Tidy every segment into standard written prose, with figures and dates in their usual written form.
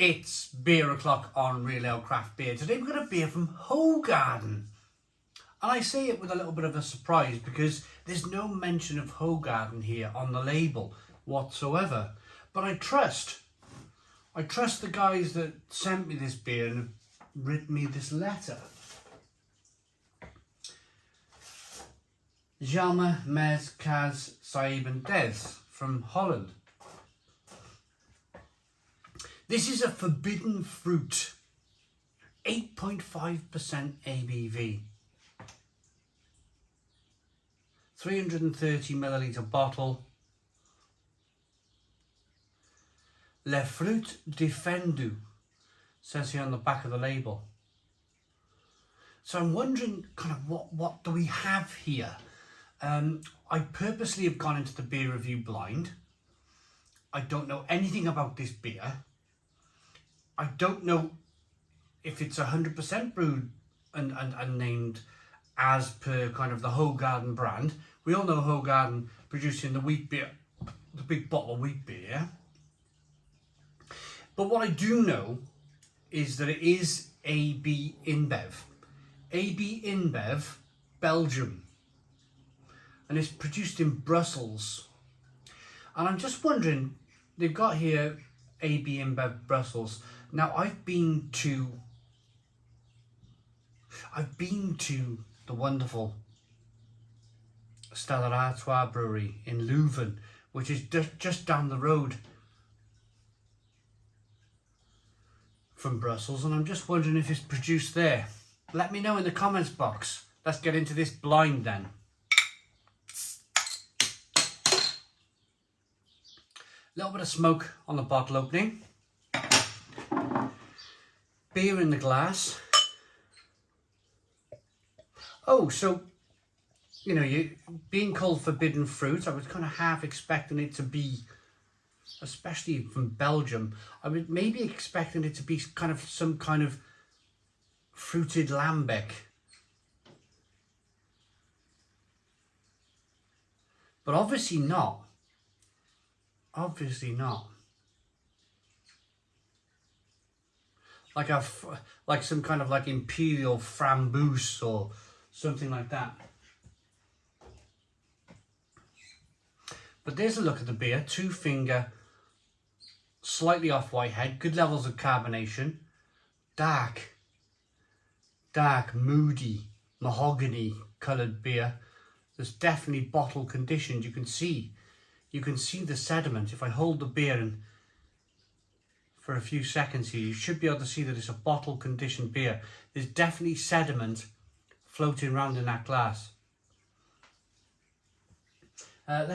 It's beer o'clock on Real Ale Craft Beer. Today we've got a beer from Hoegaarden. And I say it with a little bit of a surprise because there's no mention of Hoegaarden here on the label whatsoever. But I trust the guys that sent me this beer and have written me this letter. Jalma, Mez, Kaz, Saib and Des from Holland. This is a Forbidden Fruit, 8.5% ABV. 330 milliliter bottle. Le Fruit Defendu, says here on the back of the label. So I'm wondering kind of what do we have here? I purposely have gone into the beer review blind. I don't know anything about this beer. I don't know if it's 100% brewed and named as per kind of the Hoegaarden brand. We all know Hoegaarden producing the Witbier, the big bottle of Witbier. But what I do know is that it is AB InBev. AB InBev, Belgium. And it's produced in Brussels. And I'm just wondering, they've got here AB InBev Brussels. Now I've been to the wonderful Stella Artois brewery in Leuven, which is just down the road from Brussels, and I'm just wondering if it's produced there. Let me know in the comments box. Let's get into this blind then. A little bit of smoke on the bottle opening. Beer in the glass. Oh, so, you know, being called Forbidden Fruit, I was kind of half expecting it to be, especially from Belgium, I was maybe expecting it to be kind of some kind of fruited lambic. But obviously not. Obviously not. Like some kind of like imperial framboose or something like that. But there's a look at the beer. 2-finger, slightly off-white head, good levels of carbonation, dark, moody, mahogany coloured beer. There's definitely bottle conditioned. You can see the sediment. If I hold the beer and for a few seconds here, you should be able to see that it's a bottle conditioned beer. There's definitely sediment floating around in that glass. I'm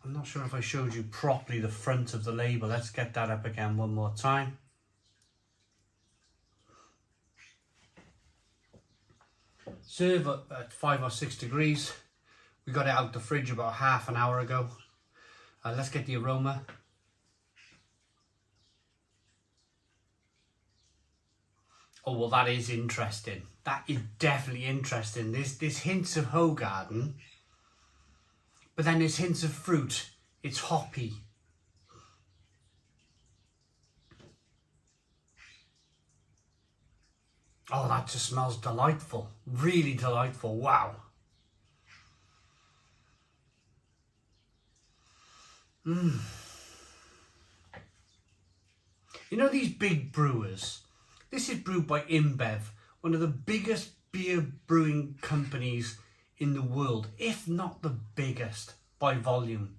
not sure if I showed you properly the front of the label. Let's get that up again one more time. Serve at 5 or 6 degrees. We got it out the fridge about half an hour ago. Let's get the aroma. Oh, well, that is interesting. That is definitely interesting. There's hints of Hoegaarden, but then there's hints of fruit. It's hoppy. Oh, that just smells delightful. Really delightful. Wow. You know these big brewers? This is brewed by InBev, one of the biggest beer brewing companies in the world, if not the biggest by volume.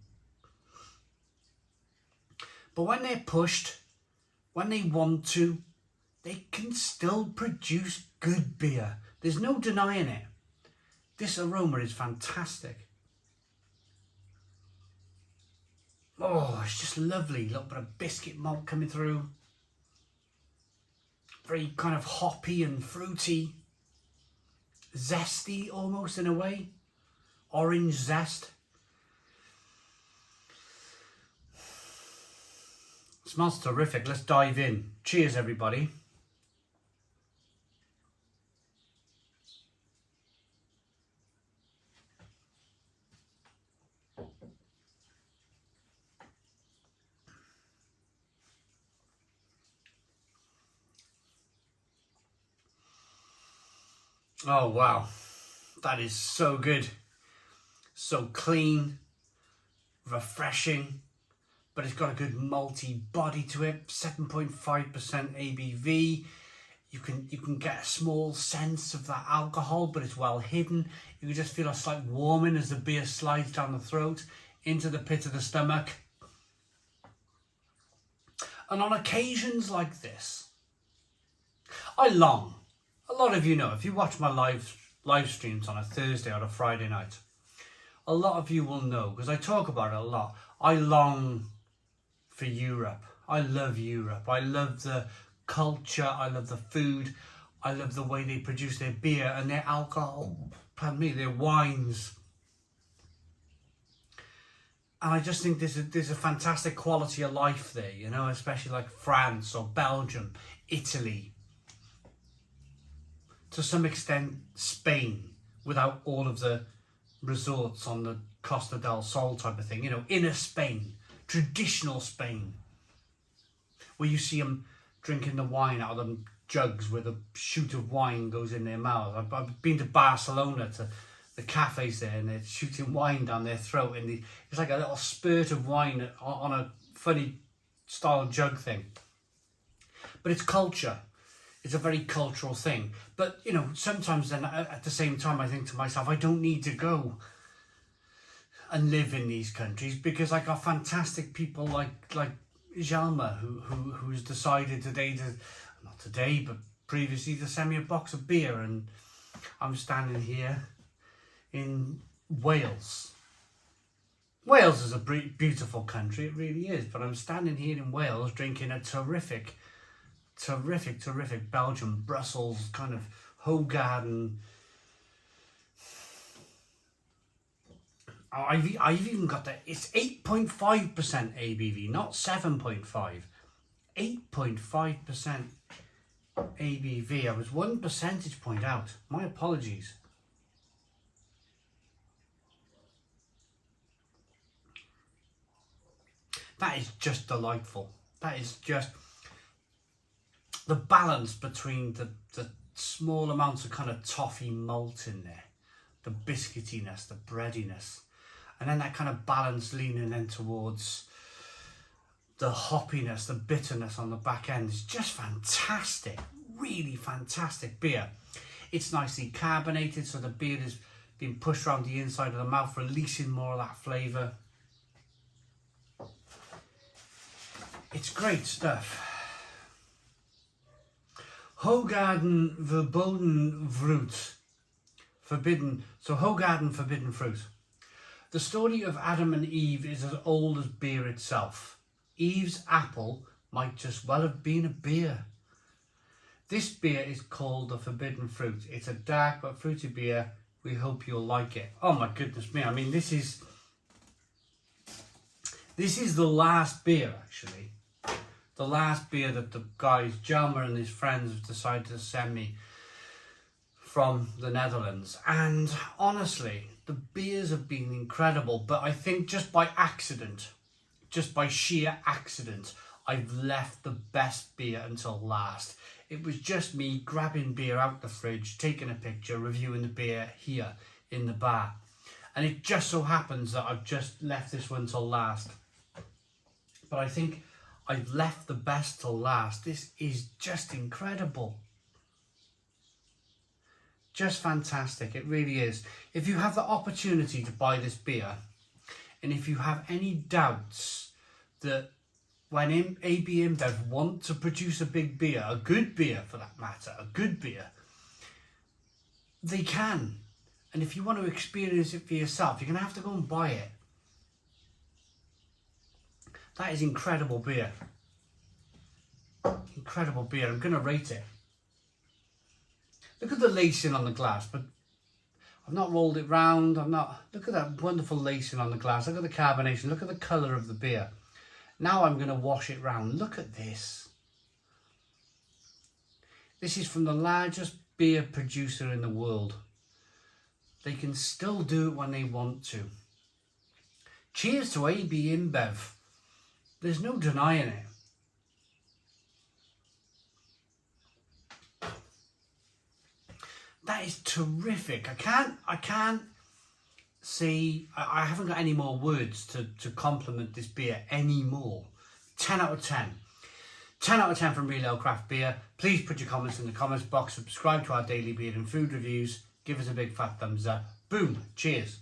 But when they're pushed, when they want to, they can still produce good beer. There's no denying it. This aroma is fantastic. Oh, it's just lovely. A little bit of biscuit malt coming through. Very kind of hoppy and fruity. Zesty almost in a way. Orange zest. Smells terrific. Let's dive in. Cheers, everybody. Oh wow, that is so good. So clean, refreshing, but it's got a good malty body to it. 7.5% ABV. You can get a small sense of that alcohol, but it's well hidden. You can just feel a slight warming as the beer slides down the throat into the pit of the stomach. And on occasions like this, I long. A lot of you know, if you watch my live streams on a Thursday or a Friday night, a lot of you will know, because I talk about it a lot, I long for Europe. I love Europe. I love the culture. I love the food. I love the way they produce their beer and their alcohol, pardon me, their wines. And I just think there's a fantastic quality of life there, you know, especially like France or Belgium, Italy, to some extent Spain, without all of the resorts on the Costa del Sol type of thing, you know, inner Spain, traditional Spain, where you see them drinking the wine out of them jugs where the shoot of wine goes in their mouth. I've been to Barcelona, to the cafes there, and they're shooting wine down their throat, and it's like a little spurt of wine on a funny style jug thing. But it's culture. It's a very cultural thing. But, you know, sometimes then at the same time I think to myself, I don't need to go and live in these countries, because I got fantastic people like Jalma who's decided today to, not today, but previously, to send me a box of beer, and I'm standing here in Wales. Wales is a beautiful country, it really is, but I'm standing here in Wales drinking a terrific Belgian, Brussels, kind of Hoegaarden. I've even got that. It's 8.5% ABV, not 7.5. 8.5% ABV. I was 1 percentage point out. My apologies. That is just delightful. That is just the balance between the small amounts of kind of toffee malt in there, the biscuitiness, the breadiness, and then that kind of balance leaning in towards the hoppiness, the bitterness on the back end. Is just fantastic. Really fantastic beer. It's nicely carbonated, so the beer is being pushed around the inside of the mouth, releasing more of that flavour. It's great stuff. Hoegaarden Verboden Vrucht. Forbidden. So Hoegaarden Forbidden Fruit. The story of Adam and Eve is as old as beer itself. Eve's apple might just well have been a beer. This beer is called the Forbidden Fruit. It's a dark but fruity beer. We hope you'll like it. Oh my goodness me. I mean, this is the last beer, actually. The last beer that the guys, Jalma and his friends, have decided to send me from the Netherlands. And honestly, the beers have been incredible, but I think just by sheer accident, I've left the best beer until last. It was just me grabbing beer out the fridge, taking a picture, reviewing the beer here in the bar. And it just so happens that I've just left this one till last. But I think I've left the best till last. This is just incredible. Just fantastic, it really is. If you have the opportunity to buy this beer, and if you have any doubts that when AB InBev want to produce a big beer, a good beer for that matter, a good beer, they can. And if you want to experience it for yourself, you're going to have to go and buy it. That is incredible beer. Incredible beer. I'm going to rate it. Look at the lacing on the glass, but I've not rolled it round. Look at that wonderful lacing on the glass. Look at the carbonation. Look at the colour of the beer. Now I'm going to wash it round. Look at this. This is from the largest beer producer in the world. They can still do it when they want to. Cheers to AB InBev. There's no denying it. That That is terrific. I can't see, I haven't got any more words to compliment this beer anymore. 10 out of 10. 10 out of 10 from Real Ale Craft Beer. Please put your comments in the comments box. Subscribe to our daily beer and food reviews. Give us a big fat thumbs up. Boom. Cheers.